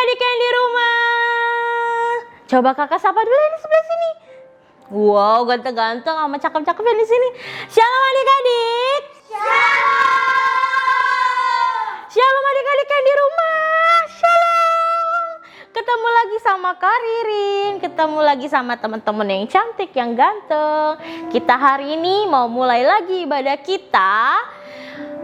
adik-adik yang di rumah. Coba kakak sapa dulu yang di sebelah sini. Wow, ganteng-ganteng sama cakep-cakep yang di sini. Shalom adik-adik. Shalom adik-adik yang di rumah. Shalom. Ketemu lagi sama Kak Ririn, ketemu lagi sama teman-teman yang cantik, yang ganteng. Kita hari ini mau mulai lagi ibadah kita.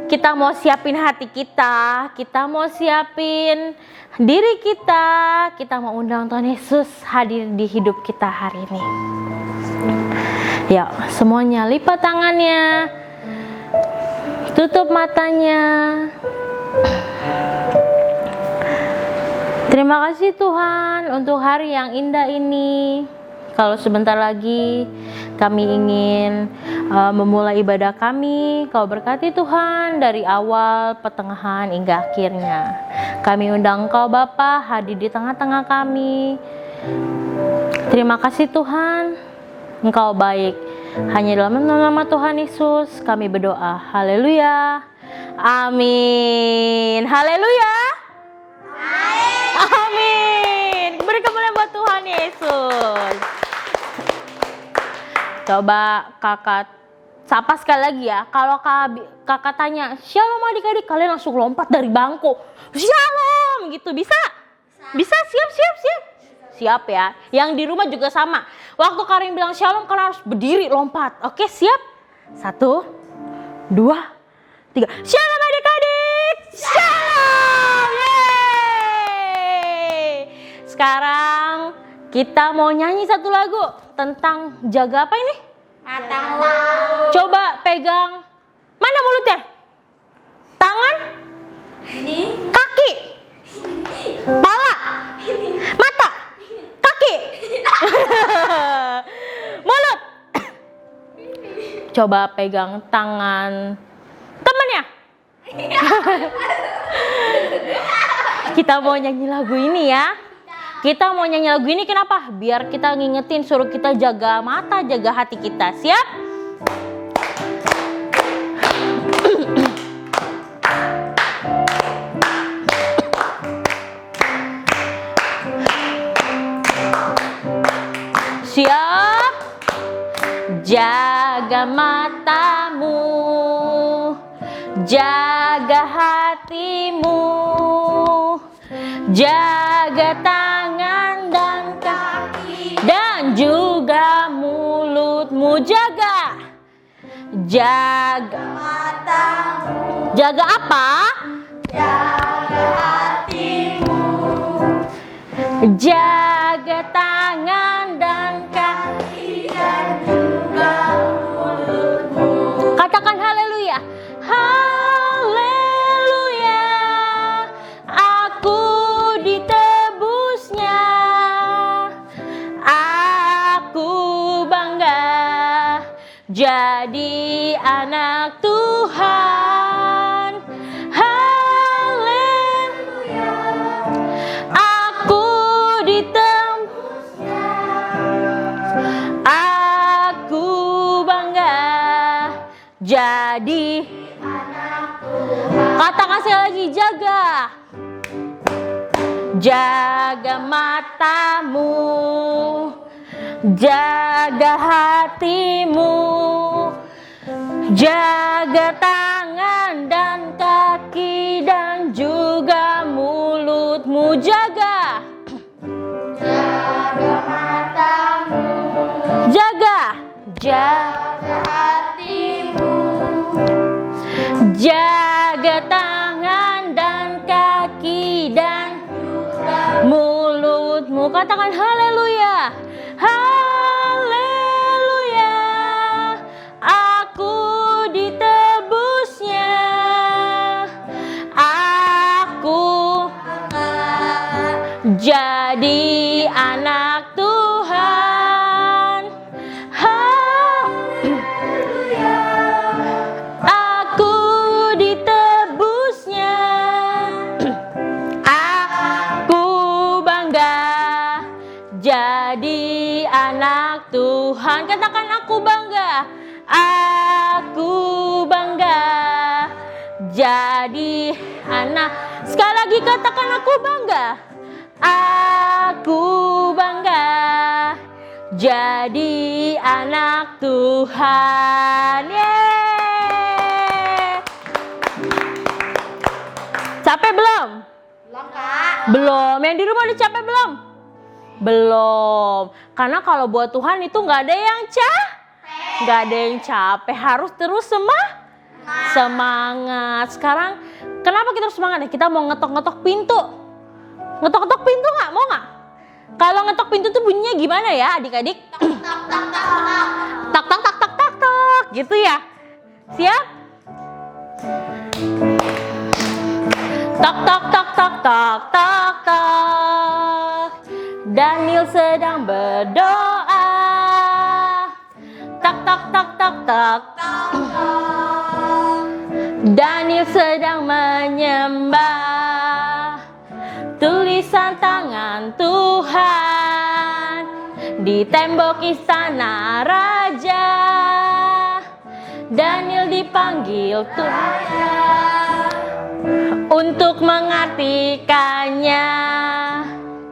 Kita mau siapin hati kita mau siapin diri kita mau undang Tuhan Yesus hadir di hidup kita hari ini. Ya, semuanya lipat tangannya, tutup matanya. Terima kasih Tuhan untuk hari yang indah ini. Kalau sebentar lagi kami ingin memulai ibadah kami, Kau berkati Tuhan dari awal, pertengahan hingga akhirnya. Kami undang Kau Bapa hadir di tengah-tengah kami. Terima kasih Tuhan, Engkau baik. Hanya dalam nama Tuhan Yesus kami berdoa. Haleluya. Amin. Haleluya. Amin. Beri kemuliaan buat Tuhan Yesus. Coba kakak sapa sekali lagi ya. Kalau kakak tanya, "Shalom adik-adik," kalian langsung lompat dari bangku. "Shalom," gitu. Bisa? Bisa? Siap ya. Yang di rumah juga sama. Waktu Karin bilang shalom, kalian harus berdiri lompat. Oke, siap? 1, 2, 3. Shalom adik-adik. Shalom. Yeay. Sekarang kita mau nyanyi satu lagu tentang jaga apa ini? Mata mulut. Coba pegang. Mana mulutnya? Tangan? Ini. Kaki? Kepala? Mata? Kaki? Mulut? Coba pegang tangan temannya. Kita mau nyanyi lagu ini ya. Kita mau nyanyi lagu ini kenapa? Biar kita ngingetin, suruh kita jaga mata, jaga hati kita. Siap? Siap? Jaga matamu, jaga hatimu, jaga tangan dan kaki dan juga mulutmu. Jaga Matamu. jaga apa? Jaga hatimu. Jaga tangan dan kaki Dan juga mulutmu. Katakan haleluya. Haleluya. Aku ditebusnya. Aku bangga jadi anak Tuhan. Haleluya. Aku ditebusnya. Aku bangga jadi Anak Tuhan. katakan sekali lagi, jaga matamu, jaga hatimu, jaga tangan dan kaki dan juga mulutmu. Jaga Matamu. jaga Jaga hatimu. jaga tangan dan kaki dan mulutmu. Katakan haleluya. Haleluya. Aku ditebusnya. Aku jadi anak Tuhan. Aku ditebusnya. Aku bangga jadi anak Tuhan. Katakan aku bangga. Aku bangga jadi anak. Sekali lagi katakan aku bangga. Aku bangga jadi anak Tuhan. Yeay. Capek belum? Belum, Kak. Belum. Yang di rumah udah capek belum? Belum. Karena kalau buat Tuhan itu nggak ada yang nggak ada yang capek. Harus terus semangat. Sekarang kenapa kita harus semangat ya? Kita mau ngetok-ngetok pintu. Ngetok-ngetok pintu nggak? Mau nggak? Kalau ngetok pintu tuh bunyinya gimana ya adik-adik? Tak tak tak tak. Tak tak tak tak tak tak. Gitu ya? Siap? Tak tak tak tak tak tak tak. Daniel sedang berdoa. Tak tak tak tak tak. Daniel sedang menyembah tulisan tangan Tuhan di tembok istana raja. Daniel dipanggil Tuhan untuk mengartikannya.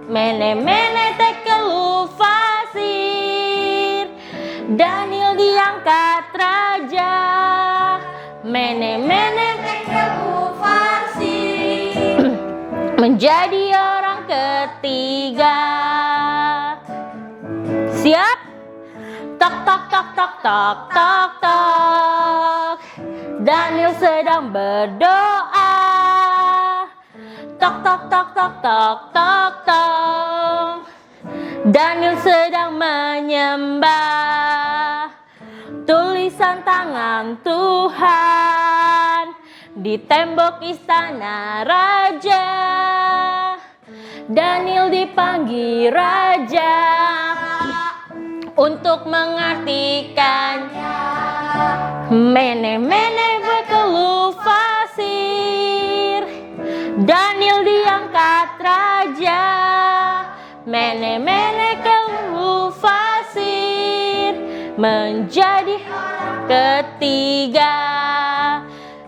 Mene mene tekel fasir. Daniel diangkat raja. Mene mene tekel fasir. Menjadi orang ketiga. Siap? Tak tak tak tak tak tak tak. Daniel sedang berdoa. Tak tak tak tak tak tak tak. Daniel sedang menyembah tulisan tangan Tuhan di tembok istana raja. Daniel dipanggil raja untuk mengartikannya. Mene mene bekelu fasir. Daniel diangkat raja. Mene mene kelu fasir. Menjadi ketiga.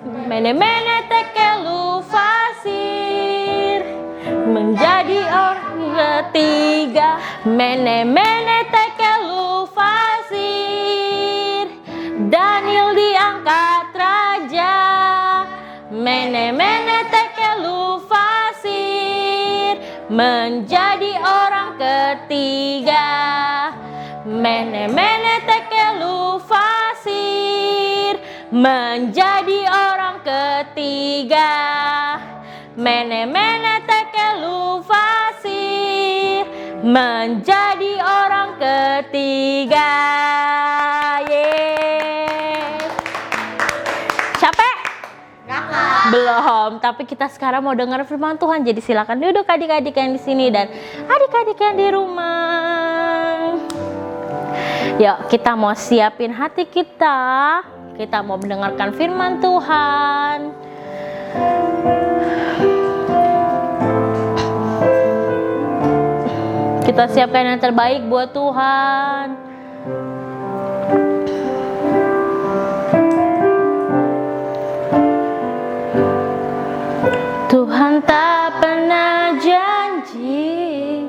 Mene mene tekelu fasir. Menjadi orang ketiga. Mene mene tekelu fasir. Daniel diangkat raja. Mene mene tekelu fasir. Menjadi orang ketiga. Mene mene tekelu fasir. Menjadi orang ketiga. Mene mene tekelu fasir. Menjadi orang ketiga. Yeay. Capek? Belum, tapi kita sekarang mau dengar firman Tuhan. Jadi silakan duduk adik-adik yang di sini dan adik-adik yang di rumah. Yuk, kita mau siapin hati kita. Kita mau mendengarkan firman Tuhan. Kita siapkan yang terbaik buat Tuhan. Tuhan tak pernah janji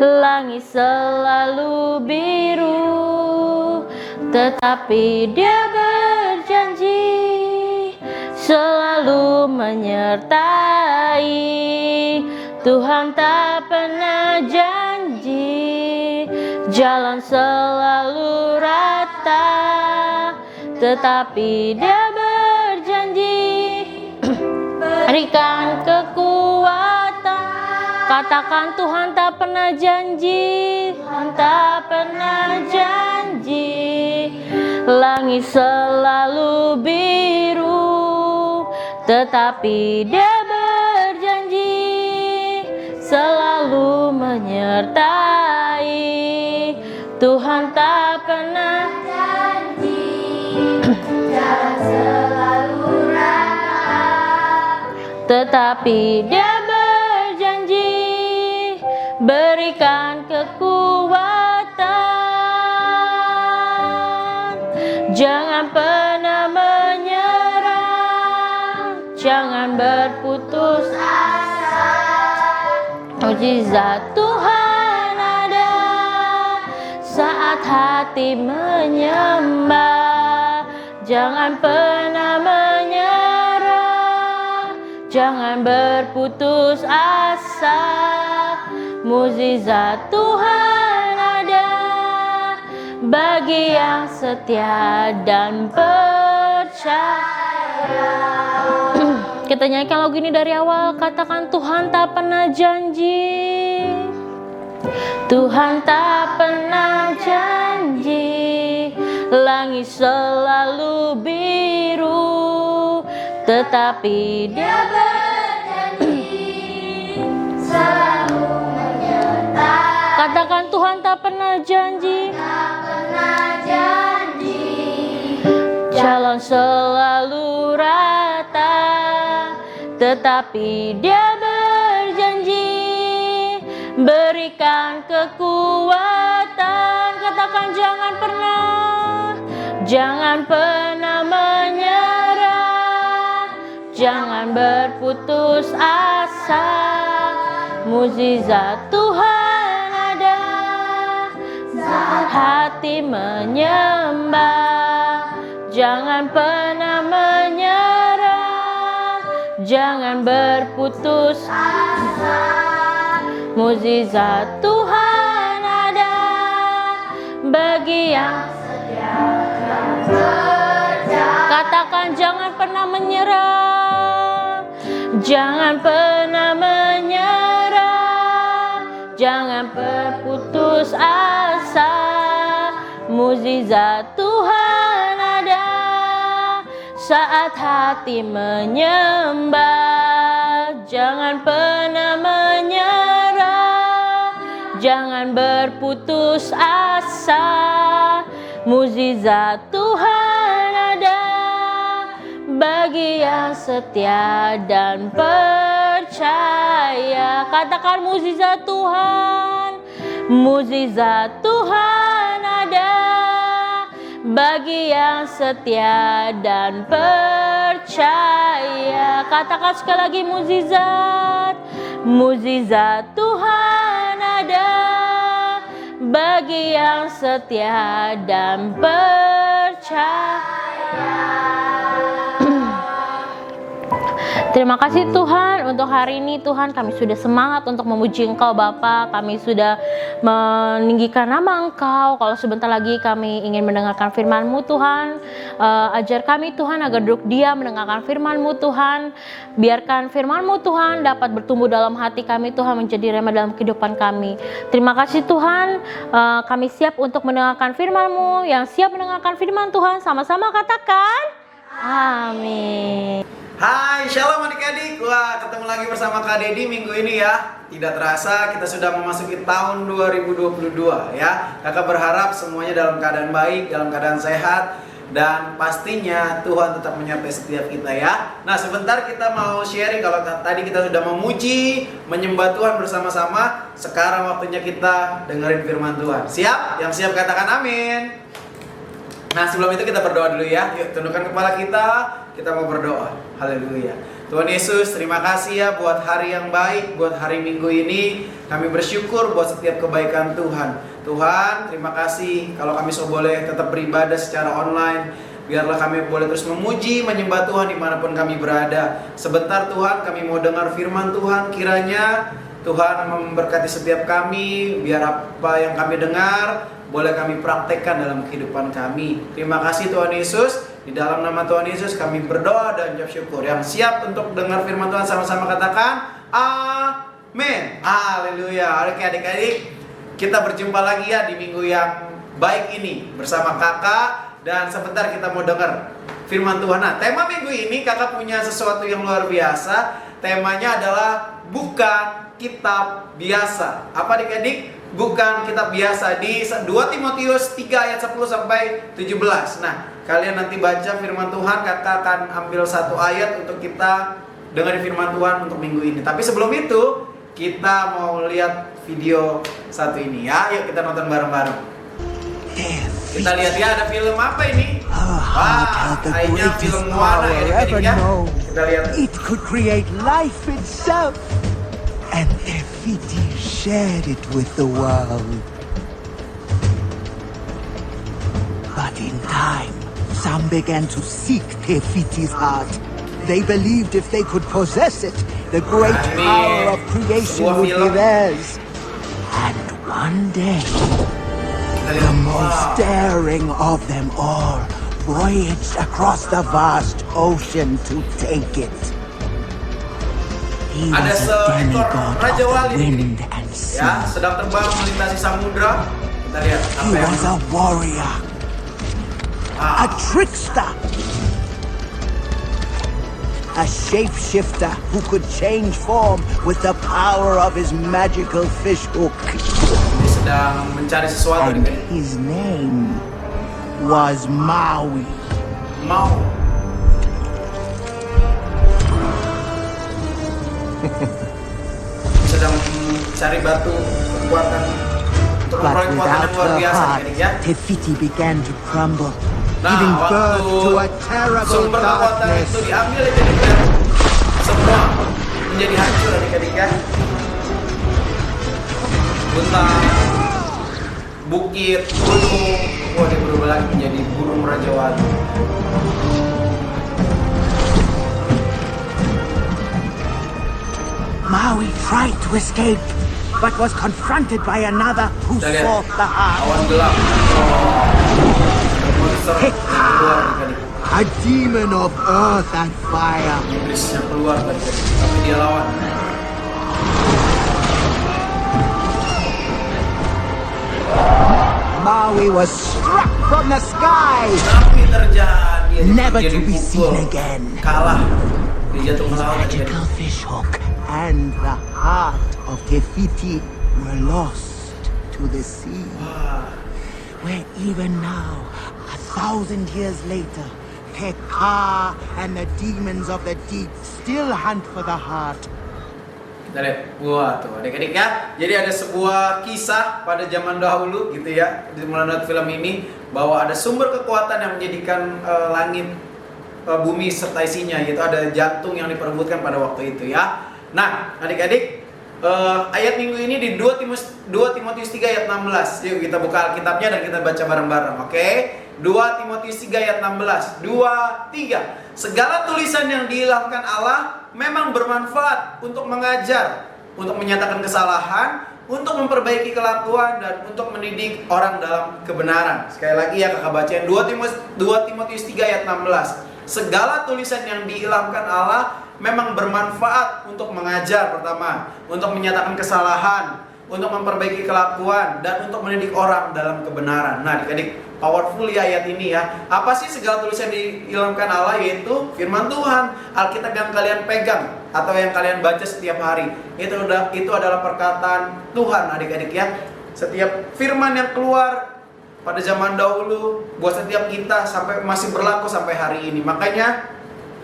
langit selalu biru, tetapi Dia berjanji selalu menyertai. Tuhan tak pernah janji jalan selalu rata, tetapi Dia berjanji berikan kekuatan. Katakan Tuhan tak pernah janji, Tuhan tak pernah janji langit selalu biru, tetapi Dia berjanji selalu menyertai. Tuhan tak pernah janji jalan selalu rata, tetapi Dia berjanji berikan kekuatan. Jangan pernah menyerah, jangan berputus asa. Mujizat Tuhan ada saat hati menyembah. Jangan pernah menyerah, jangan berputus asa. Mujizat Tuhan ada bagi yang setia dan percaya. Kita nyanyikan lagu ini dari awal. Katakan, Tuhan tak pernah janji, Tuhan tak pernah janji langit selalu biru, tetapi Dia berjanji selalu menyertai. Katakan, Tuhan tak pernah janji, Tak pernah janji. jalan selalu rata, tetapi Dia berjanji berikan kekuatan. Katakan, jangan pernah menyerah, jangan berputus asa. Mujizat Tuhan ada saat hati menyembah. Jangan pernah menyerah, jangan berputus asa. Mujizat Tuhan ada bagi yang setia dan percaya. Katakan, jangan pernah menyerah, jangan pernah menyerah, jangan berputus asa. Mujizat Tuhan ada saat hati menyembah. Jangan pernah menyerah, jangan berputus asa. Mujizat Tuhan ada bagi yang setia dan percaya. Katakan, mujizat Tuhan, mujizat Tuhan ada bagi yang setia dan percaya. Katakan sekali lagi, mujizat, mujizat Tuhan ada bagi yang setia dan percaya. Terima kasih Tuhan untuk hari ini. Tuhan, kami sudah semangat untuk memuji Engkau Bapa. Kami sudah meninggikan nama Engkau. Kalau sebentar lagi kami ingin mendengarkan firman-Mu Tuhan, ajar kami Tuhan agar duduk diam mendengarkan firman-Mu Tuhan. Biarkan firman-Mu Tuhan dapat bertumbuh dalam hati kami Tuhan, menjadi rema dalam kehidupan kami. Terima kasih Tuhan, kami siap untuk mendengarkan firman-Mu. Yang siap mendengarkan firman Tuhan, sama-sama katakan amin. Hai, shalom adik-adik. Wah, ketemu lagi bersama Kak Dedi minggu ini ya. Tidak terasa kita sudah memasuki tahun 2022 ya. Kakak berharap semuanya dalam keadaan baik, dalam keadaan sehat, dan pastinya Tuhan tetap menyertai setiap kita ya. Nah, sebentar kita mau sharing. Kalau tadi kita sudah memuji, menyembah Tuhan bersama-sama, sekarang waktunya kita dengerin firman Tuhan. Siap? Yang siap katakan amin. Nah, sebelum itu kita berdoa dulu ya. Yuk, tundukkan kepala kita mau berdoa. Haleluya. Tuhan Yesus, terima kasih ya buat hari yang baik, buat hari Minggu ini. Kami bersyukur buat setiap kebaikan Tuhan. Tuhan, terima kasih kalau kami boleh tetap beribadah secara online. Biarlah kami boleh terus memuji, menyembah Tuhan dimanapun kami berada. Sebentar Tuhan, kami mau dengar firman Tuhan. Kiranya Tuhan memberkati setiap kami. Biar apa yang kami dengar boleh kami praktekkan dalam kehidupan kami. Terima kasih Tuhan Yesus. Di dalam nama Tuhan Yesus kami berdoa dan ucap syukur. Yang siap untuk dengar firman Tuhan sama-sama katakan amin. Haleluya. Oke adik-adik, kita berjumpa lagi ya di minggu yang baik ini bersama kakak. Dan sebentar kita mau dengar firman Tuhan. Nah, tema minggu ini kakak punya sesuatu yang luar biasa. Temanya adalah bukan kitab biasa. Apa adik-adik? Bukan kitab biasa. Di 2 Timotius 3 ayat 10 sampai 17. Nah, kalian nanti baca firman Tuhan. Kakak akan ambil satu ayat untuk kita dengar firman Tuhan untuk minggu ini. Tapi sebelum itu, kita mau lihat video satu ini ya. Yuk kita nonton bareng-bareng. Kita lihat ya, ada film apa ini? Wah, kayaknya film Moana ya adik-adik ya. Kita lihat. It could create life itself. and Tefiti shared it with the world. But in time, some began to seek Tefiti's heart. They believed if they could possess it, the great power of creation would be theirs. And one day, the most daring of them all voyaged across the vast ocean to take it. He Ada was a seekor demigod Raja of the Wali nih, wind and sea. ya, sedang terbang melintasi samudra. Kita lihat He apa yang was a warrior, a trickster, a shapeshifter who could change form with the power of his magical fish hook. dia sedang mencari sesuatu And nih. his name was Maui. Mau sedang mencari batu kekuatan untuk But memperoleh kekuatan without yang luar her biasa heart, nih, ya. Tefiti began to crumble, Nah, giving waktu birth to a terrible sumber kekuatan darkness. itu diambil aja, semua menjadi hancur adik-adik ya. Hutan, bukit, gunung, wah dia berubah lagi menjadi burung Raja Wali. Maui tried to escape, but was confronted by another who Kita lihat sought the heart. awan gelap. Monster yang keluar adik-adik. A demon of earth and fire. Iblis yang keluar adik-adik. Tapi dia lawan. Maui was struck from the sky, Tapi terjadi never dia to be dipukul. seen again. Kalah. Dia jatuh ke His laut adik-adik. magical fish hook and the heart of Tefiti were lost to the sea. Wah. Where even now, 1,000 years later, Pekka and the demons of the deep still hunt for the heart. Kita lihat, wah tuh adik-adik ya. Jadi ada sebuah kisah pada zaman dahulu gitu ya, di melalui film ini, bahwa ada sumber kekuatan yang menjadikan langit, bumi serta isinya, yaitu ada jantung yang diperebutkan pada waktu itu ya. Nah adik-adik, ayat minggu ini di 2 Timotius 3 ayat 16. Yuk kita buka Alkitabnya dan kita baca bareng-bareng, oke? 2 Timotius 3 ayat 16. 2, 3. Segala tulisan yang diilhamkan Allah memang bermanfaat untuk mengajar, untuk menyatakan kesalahan, untuk memperbaiki kelakuan, dan untuk mendidik orang dalam kebenaran. Sekali lagi ya kakak bacain 2 Timotius 3 ayat 16. Segala tulisan yang diilhamkan Allah memang bermanfaat untuk mengajar pertama, untuk menyatakan kesalahan, untuk memperbaiki kelakuan, dan untuk mendidik orang dalam kebenaran. Nah adik-adik, powerful ya ayat ini ya. Apa sih segala tulisan diilhamkan Allah? Yaitu firman Tuhan, Alkitab yang kalian pegang atau yang kalian baca setiap hari. Itu adalah perkataan Tuhan adik-adik ya. Setiap firman yang keluar pada zaman dahulu buat setiap kita sampai masih berlaku sampai hari ini. Makanya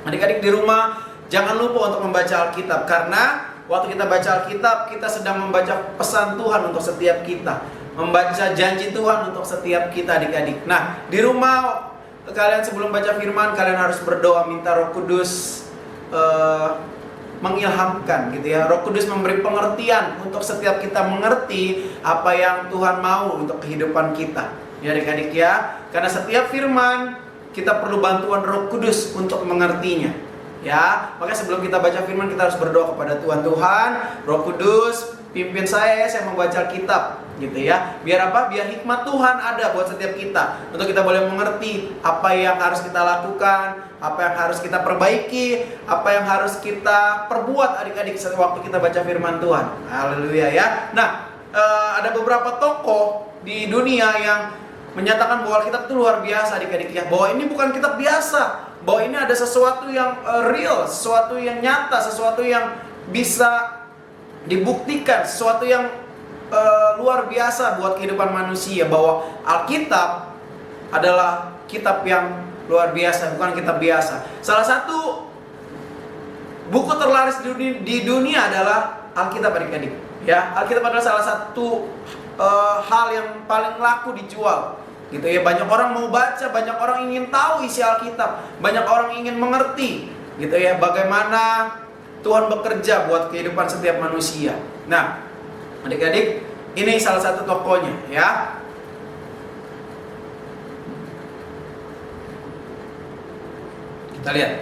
adik-adik di rumah jangan lupa untuk membaca Alkitab, karena waktu kita baca Alkitab kita sedang membaca pesan Tuhan untuk setiap kita, membaca janji Tuhan untuk setiap kita adik-adik. Nah di rumah kalian sebelum baca firman kalian harus berdoa minta Roh Kudus mengilhamkan gitu ya. Roh Kudus memberi pengertian untuk setiap kita mengerti apa yang Tuhan mau untuk kehidupan kita ya adik-adik ya. Karena setiap firman kita perlu bantuan Roh Kudus untuk mengertinya ya. Makanya sebelum kita baca firman kita harus berdoa kepada Tuhan. Tuhan, Roh Kudus pimpin saya membaca Alkitab gitu ya. Biar apa? Biar hikmat Tuhan ada buat setiap kita, untuk kita boleh mengerti apa yang harus kita lakukan, apa yang harus kita perbaiki, apa yang harus kita perbuat adik-adik waktu kita baca firman Tuhan. Haleluya ya. Nah ada beberapa tokoh di dunia yang menyatakan bahwa Alkitab itu luar biasa adik-adik ya. Bahwa ini bukan kitab biasa, bahwa ini ada sesuatu yang real, sesuatu yang nyata, sesuatu yang bisa dibuktikan, sesuatu yang luar biasa buat kehidupan manusia. Bahwa Alkitab adalah kitab yang luar biasa, bukan kitab biasa. Salah satu buku terlaris di dunia adalah Alkitab adik-adik ya. Alkitab adalah salah satu hal yang paling laku dijual gitu ya. Banyak orang mau baca, banyak orang ingin tahu isi Alkitab, banyak orang ingin mengerti gitu ya, bagaimana Tuhan bekerja buat kehidupan setiap manusia. Nah, adik-adik, ini salah satu tokohnya ya. Kita lihat.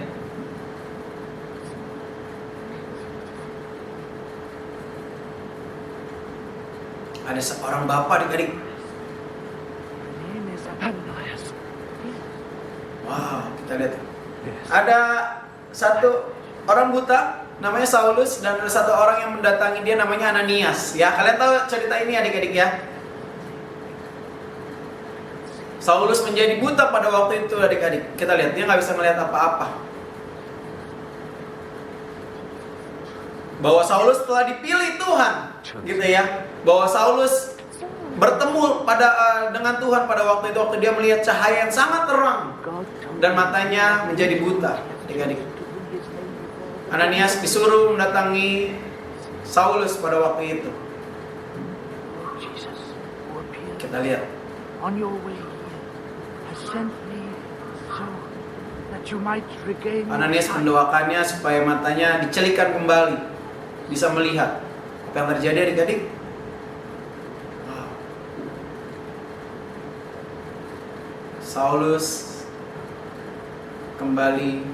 Ada seorang bapak adik-adik. Wow, kita lihat. Ada satu orang buta namanya Saulus dan ada satu orang yang mendatangi dia namanya Ananias. Ya, kalian tahu cerita ini adik-adik ya? Saulus menjadi buta pada waktu itu adik-adik. Kita lihat, dia nggak bisa melihat apa-apa. Bahwa Saulus telah dipilih Tuhan, gitu ya. Bahwa Saulus bertemu dengan Tuhan pada waktu itu, waktu dia melihat cahaya yang sangat terang dan matanya menjadi buta, adik-adik. Ananias disuruh mendatangi Saulus pada waktu itu. Kita lihat. Ananias mendoakannya supaya matanya dicelikan kembali, bisa melihat. Apa yang terjadi adik-adik? Saulus kembali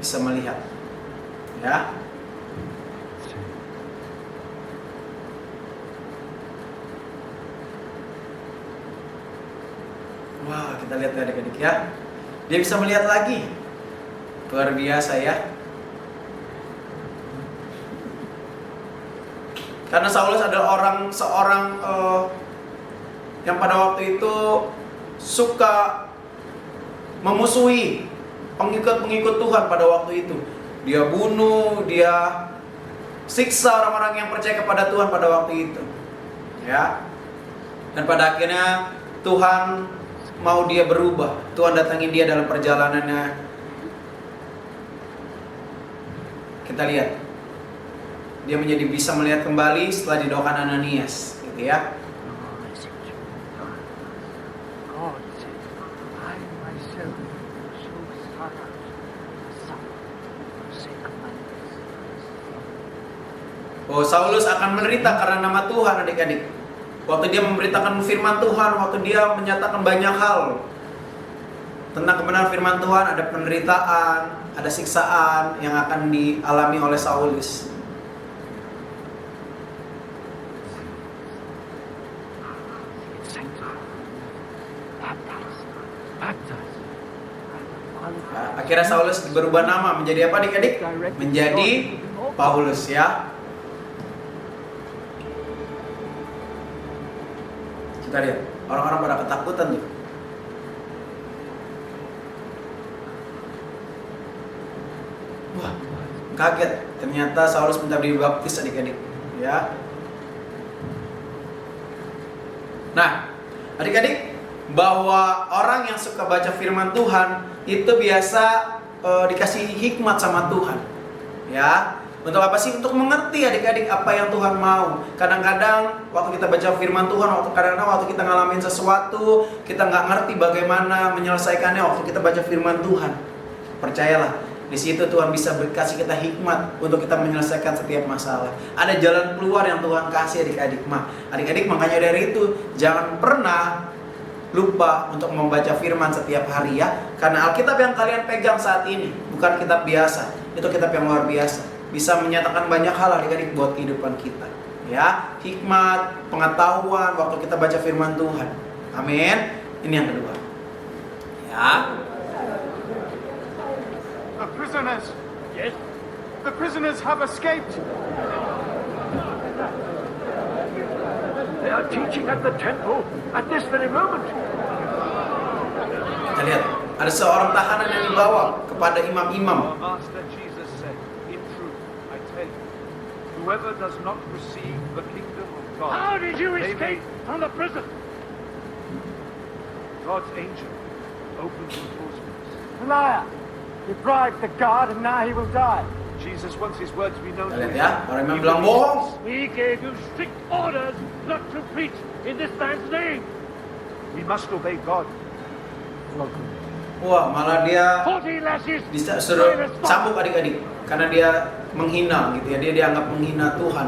bisa melihat, ya. Wah, kita lihat adik-adik ya. Dia bisa melihat lagi. Luar biasa ya. Karena Saulus adalah seorang yang pada waktu itu suka memusuhi pengikut-pengikut Tuhan pada waktu itu. Dia bunuh, dia siksa orang-orang yang percaya kepada Tuhan pada waktu itu. Ya. Dan pada akhirnya Tuhan mau dia berubah. Tuhan datangi dia dalam perjalanannya. Kita lihat. Dia menjadi bisa melihat kembali setelah didoakan Ananias, gitu ya. Oh, Saulus akan menderita karena nama Tuhan adik-adik. Waktu dia memberitakan firman Tuhan, waktu dia menyatakan banyak hal tentang kebenaran firman Tuhan, ada penderitaan, ada siksaan yang akan dialami oleh Saulus. Akhirnya Saulus berubah nama menjadi apa adik-adik? Menjadi Paulus ya. Kita lihat, orang-orang pada ketakutan tuh. Wah, kaget. Ternyata Saulus minta dibaptis adik-adik ya. Nah, adik-adik, bahwa orang yang suka baca firman Tuhan itu biasa dikasih hikmat sama Tuhan, ya. Untuk apa sih? Untuk mengerti adik-adik apa yang Tuhan mau. Kadang-kadang waktu kita baca firman Tuhan, kadang-kadang waktu kita ngalamin sesuatu, kita nggak ngerti bagaimana menyelesaikannya. Waktu kita baca firman Tuhan, percayalah, di situ Tuhan bisa kasih kita hikmat untuk kita menyelesaikan setiap masalah. Ada jalan keluar yang Tuhan kasih adik-adik. Adik-adik, makanya dari itu jangan pernah lupa untuk membaca firman setiap hari ya. Karena Alkitab yang kalian pegang saat ini bukan kitab biasa, itu kitab yang luar biasa. Bisa menyatakan banyak hal adik-adik buat kehidupan kita. Ya, hikmat, pengetahuan waktu kita baca firman Tuhan. Amin. Ini yang kedua. Ya. The prisoners. Yes. The prisoners have escaped. They are teaching at the temple at this very moment. Kita lihat, ada seorang tahanan yang dibawa kepada imam-imam. Master Jesus said, in truth, I tell you, whoever does not receive the kingdom of God. How did you escape from the prison? God's angel opened the doors. Liar! He bribed the guard and now he will die. Jesus wants his word to be known. Kita lihat ya, orang yang bilang bohong. We gave you strict orders not to preach in this man's name. We must obey God. Flog him. Wah, malah dia 40 lashes. disuruh cambuk adik-adik karena dia menghina gitu ya. Dia dianggap menghina Tuhan.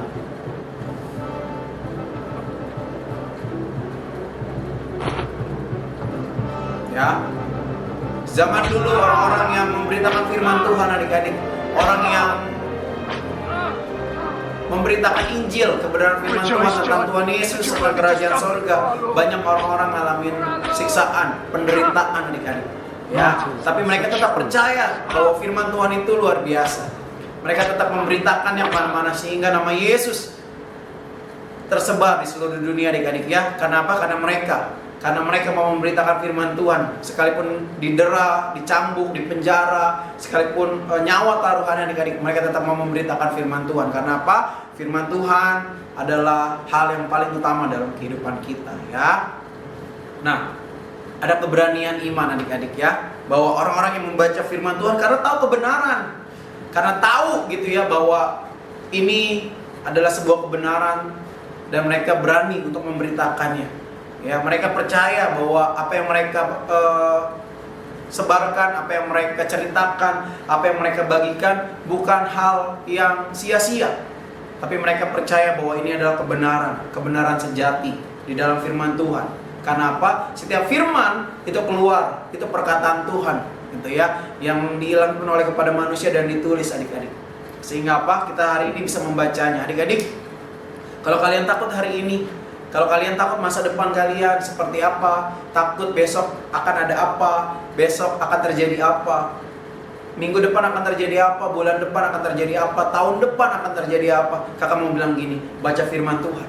Ya. Zaman dulu orang-orang yang memberitakan firman Tuhan adik-adik, orang yang memberitakan Injil, kebenaran firman Tuhan tentang Tuhan Yesus tentang kerajaan sorga, banyak orang-orang ngalamin siksaan, penderitaan adik-adik. Ya, tapi mereka tetap percaya bahwa firman Tuhan itu luar biasa. Mereka tetap memberitakannya kemana-mana sehingga nama Yesus tersebar di seluruh dunia adik-adik ya. Kenapa? Karena mereka mau memberitakan firman Tuhan, sekalipun didera, dicambuk, dipenjara, sekalipun nyawa taruhannya adik-adik, mereka tetap mau memberitakan firman Tuhan. Karena apa? Firman Tuhan adalah hal yang paling utama dalam kehidupan kita ya. Nah, ada keberanian iman adik-adik ya, bahwa orang-orang yang membaca firman Tuhan karena tahu kebenaran, karena tahu gitu ya bahwa ini adalah sebuah kebenaran dan mereka berani untuk memberitakannya. Ya, mereka percaya bahwa apa yang mereka sebarkan, apa yang mereka ceritakan, apa yang mereka bagikan bukan hal yang sia-sia. Tapi mereka percaya bahwa ini adalah kebenaran sejati di dalam firman Tuhan. Karena apa? Setiap firman itu keluar, itu perkataan Tuhan, gitu ya, yang diilangkan oleh kepada manusia dan ditulis adik-adik. Sehingga apa? Kita hari ini bisa membacanya, adik-adik. Kalau kalian takut hari ini, kalau kalian takut masa depan kalian seperti apa, takut besok akan ada apa, besok akan terjadi apa, minggu depan akan terjadi apa, bulan depan akan terjadi apa, tahun depan akan terjadi apa, kakak mau bilang gini, baca firman Tuhan.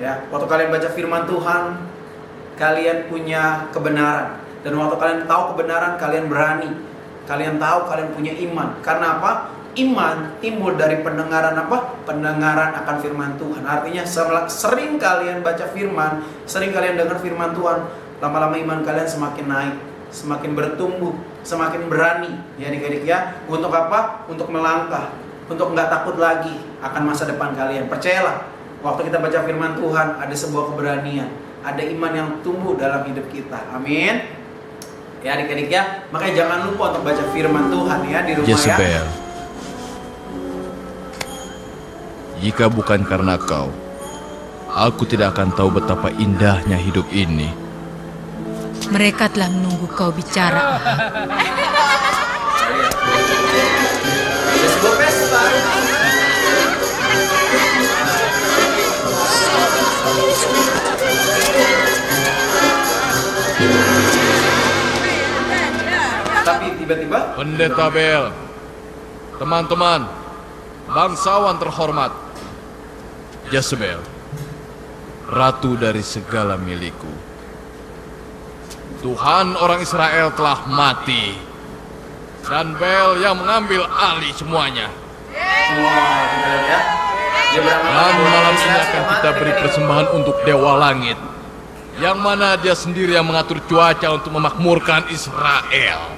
Ya, waktu kalian baca firman Tuhan, kalian punya kebenaran. Dan waktu kalian tahu kebenaran, kalian berani. Kalian tahu, kalian punya iman. Karena apa? Iman timbul dari pendengaran apa? Pendengaran akan firman Tuhan. Artinya sering kalian baca firman, sering kalian dengar firman Tuhan, lama-lama iman kalian semakin naik, semakin bertumbuh, semakin berani. Ya adik-adik ya. Untuk apa? Untuk melangkah, untuk nggak takut lagi akan masa depan kalian. Percayalah, waktu kita baca firman Tuhan ada sebuah keberanian, ada iman yang tumbuh dalam hidup kita. Amin. Ya adik-adik ya. Makanya jangan lupa untuk baca firman Tuhan ya di rumah Jezebel, ya. jika bukan karena kau, aku tidak akan tahu betapa indahnya hidup ini. Mereka telah menunggu kau bicara. Ada sebuah pesta. Tapi tiba-tiba Pendeta Bel, teman-teman, bangsawan terhormat, Jezebel, ratu dari segala milikku, Tuhan orang Israel telah mati, dan Bel yang mengambil alih semuanya. wah, kita lihat ya. Dia berangkat Dan ke malam Israel, ini akan kita beri persembahan untuk Dewa Langit, yang mana dia sendiri yang mengatur cuaca untuk memakmurkan Israel.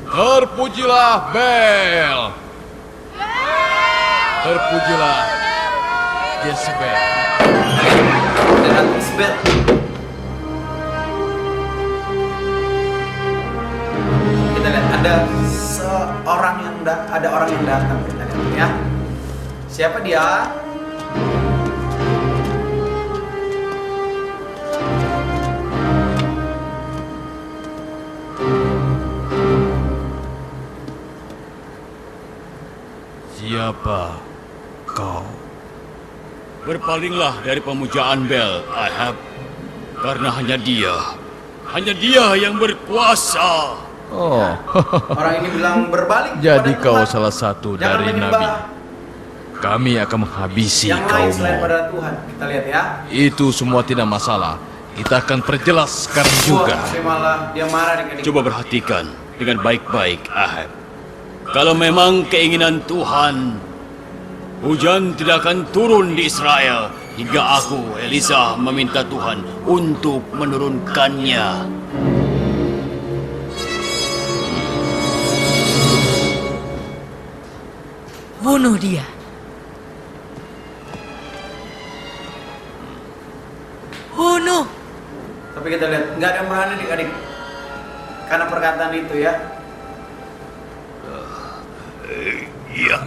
Terpujilah Bel, terpujilah Jezebel. dengan Isabel. Kita lihat ada orang yang datang. Kita lihat ya. Siapa dia? Siapa kau? Berpalinglah dari pemujaan Bel, Ahab, karena hanya dia yang berkuasa. Oh, Orang ini bilang berbalik. jadi kepada kau Tuhan. salah satu Jangan dari menyembah nabi. Kami akan menghabisi yang lain selain kaummu. pada Tuhan. Kita lihat ya. Itu semua tidak masalah. Kita akan perjelas sekarang juga. Tapi malah dia marah dengan Coba perhatikan dengan baik-baik, Ahab. Kalau memang keinginan Tuhan, hujan tidak akan turun di Israel hingga aku, Elisa, meminta Tuhan untuk menurunkannya. Bunuh dia. Bunuh. Tapi kita lihat nggak ada yang berani adik-adik. karena perkataan itu ya. Iya.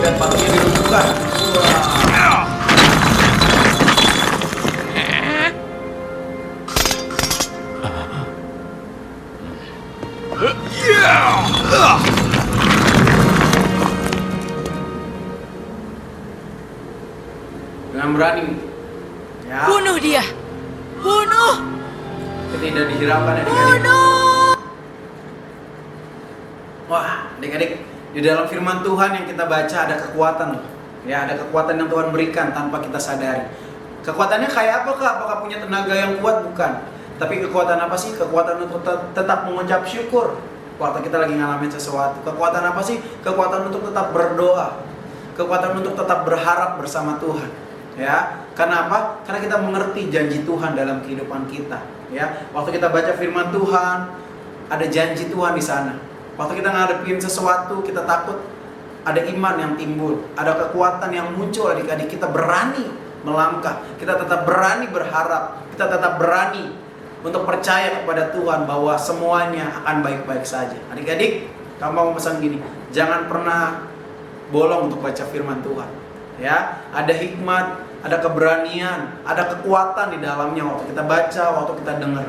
Dan batunya dirumbukan. Dengan berani ya. Bunuh dia! Bunuh! Tidak dihiraukan adik-adik. Wah, adik-adik, di dalam firman Tuhan yang kita baca ada kekuatan loh. Ya, ada kekuatan yang Tuhan berikan tanpa kita sadari. Kekuatannya kayak apa, Kak? Apakah punya tenaga yang kuat? Bukan. Tapi kekuatan apa sih? Kekuatan untuk tetap mengucap syukur waktu kita lagi ngalamin sesuatu. Kekuatan apa sih? Kekuatan untuk tetap berdoa. Kekuatan untuk tetap berharap bersama Tuhan. Ya, karena apa? Karena kita mengerti janji Tuhan dalam kehidupan kita. Ya, waktu kita baca firman Tuhan, ada janji Tuhan di sana. Waktu kita ngadepin sesuatu, kita takut, ada iman yang timbul, ada kekuatan yang muncul. Adik-adik, kita berani melangkah, kita tetap berani berharap, kita tetap berani untuk percaya kepada Tuhan bahwa semuanya akan baik-baik saja. Adik-adik, kamu mau pesan gini, jangan pernah bolong untuk baca firman Tuhan. Ya, ada hikmat, ada keberanian, ada kekuatan di dalamnya waktu kita baca, waktu kita dengar.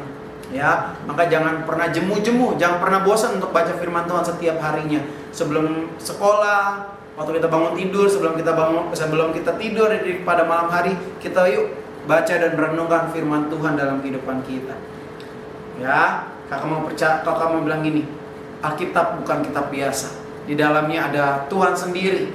Ya, maka jangan pernah jemu-jemu, jangan pernah bosan untuk baca firman Tuhan setiap harinya. Sebelum sekolah, waktu kita bangun tidur, sebelum kita tidur pada malam hari, kita yuk baca dan renungkan firman Tuhan dalam kehidupan kita. Ya, kakak mau bilang gini, Alkitab bukan kitab biasa. Di dalamnya ada Tuhan sendiri.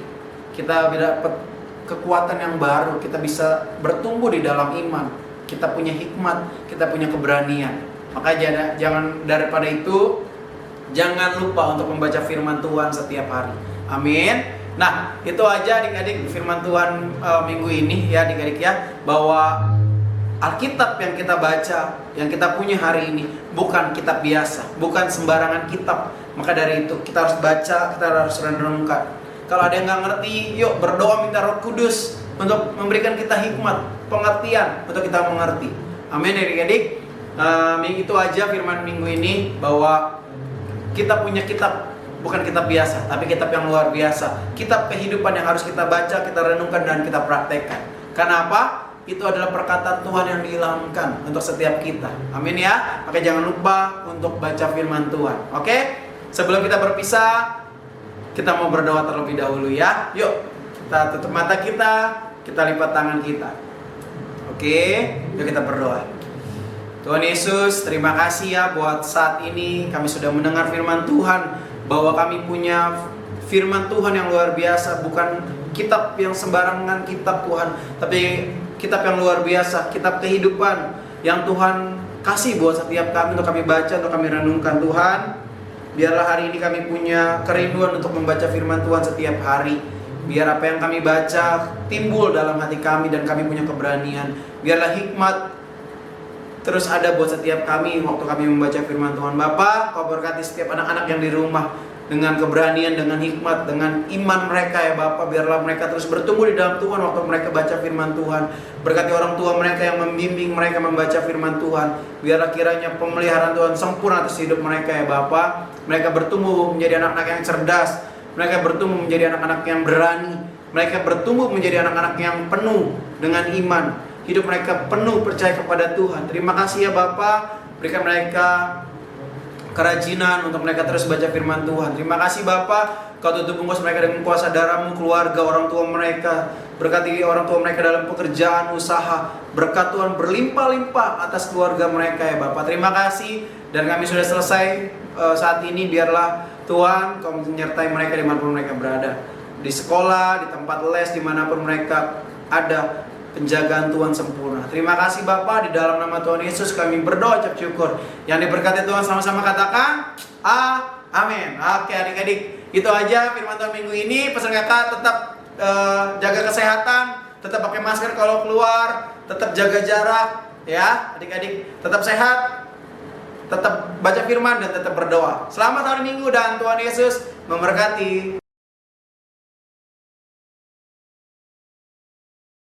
Kita dapat kekuatan yang baru, kita bisa bertumbuh di dalam iman. Kita punya hikmat, kita punya keberanian. Maka jangan daripada itu, jangan lupa untuk membaca firman Tuhan setiap hari. Amin. Nah, itu aja adik-adik firman Tuhan minggu ini ya adik-adik ya, bahwa Alkitab yang kita baca, yang kita punya hari ini bukan kitab biasa, bukan sembarangan kitab. Maka dari itu kita harus baca, kita harus renungkan. Kalau ada yang nggak ngerti, yuk berdoa minta Roh Kudus untuk memberikan kita hikmat, pengertian untuk kita mengerti. Amin adik-adik. Itu aja firman minggu ini, bahwa kita punya kitab, bukan kitab biasa, tapi kitab yang luar biasa. Kitab kehidupan yang harus kita baca, kita renungkan dan kita praktekkan. Karena apa? Itu adalah perkataan Tuhan yang diilhamkan untuk setiap kita. Amin ya. Maka jangan lupa untuk baca firman Tuhan. Oke? Sebelum kita berpisah, kita mau berdoa terlebih dahulu ya. Yuk, kita tutup mata kita lipat tangan kita. Oke, yuk kita berdoa. Tuhan Yesus, terima kasih ya buat saat ini kami sudah mendengar firman Tuhan, bahwa kami punya firman Tuhan yang luar biasa, bukan kitab yang sembarangan kitab Tuhan, tapi kitab yang luar biasa, kitab kehidupan yang Tuhan kasih buat setiap kami untuk kami baca, untuk kami renungkan. Tuhan, biarlah hari ini kami punya kerinduan untuk membaca firman Tuhan setiap hari. Biar apa yang kami baca timbul dalam hati kami dan kami punya keberanian. Biarlah hikmat terus ada buat setiap kami waktu kami membaca firman Tuhan. Bapa, Kau berkati setiap anak-anak yang di rumah dengan keberanian, dengan hikmat, dengan iman mereka ya Bapa. Biarlah mereka terus bertumbuh di dalam Tuhan waktu mereka baca firman Tuhan. Berkati orang tua mereka yang membimbing mereka membaca firman Tuhan. Biarlah kiranya pemeliharaan Tuhan sempurna atas hidup mereka ya Bapa. Mereka bertumbuh menjadi anak-anak yang cerdas. Mereka bertumbuh menjadi anak-anak yang berani. Mereka bertumbuh menjadi anak-anak yang penuh dengan iman. Hidup mereka penuh percaya kepada Tuhan. Terima kasih ya Bapa. Berikan mereka kerajinan untuk mereka terus baca firman Tuhan. Terima kasih Bapa. Kau tutup bungkus mereka dengan kuasa darah-Mu, keluarga, orang tua mereka. Berkati orang tua mereka dalam pekerjaan, usaha. Berkat Tuhan berlimpah-limpah atas keluarga mereka ya Bapa. Terima kasih. Dan kami sudah selesai saat ini. Biarlah Tuhan Kau menyertai mereka dimanapun mereka berada. Di sekolah, di tempat les, dimanapun mereka ada, penjagaan Tuhan sempurna. Terima kasih Bapa, di dalam nama Tuhan Yesus kami berdoa ucap syukur. Yang diberkati Tuhan sama-sama katakan amin. Oke adik-adik, itu aja firman Tuhan minggu ini. Pesan kakak tetap jaga kesehatan, tetap pakai masker kalau keluar, tetap jaga jarak ya adik-adik, tetap sehat, tetap baca firman dan tetap berdoa. Selamat hari Minggu dan Tuhan Yesus memberkati.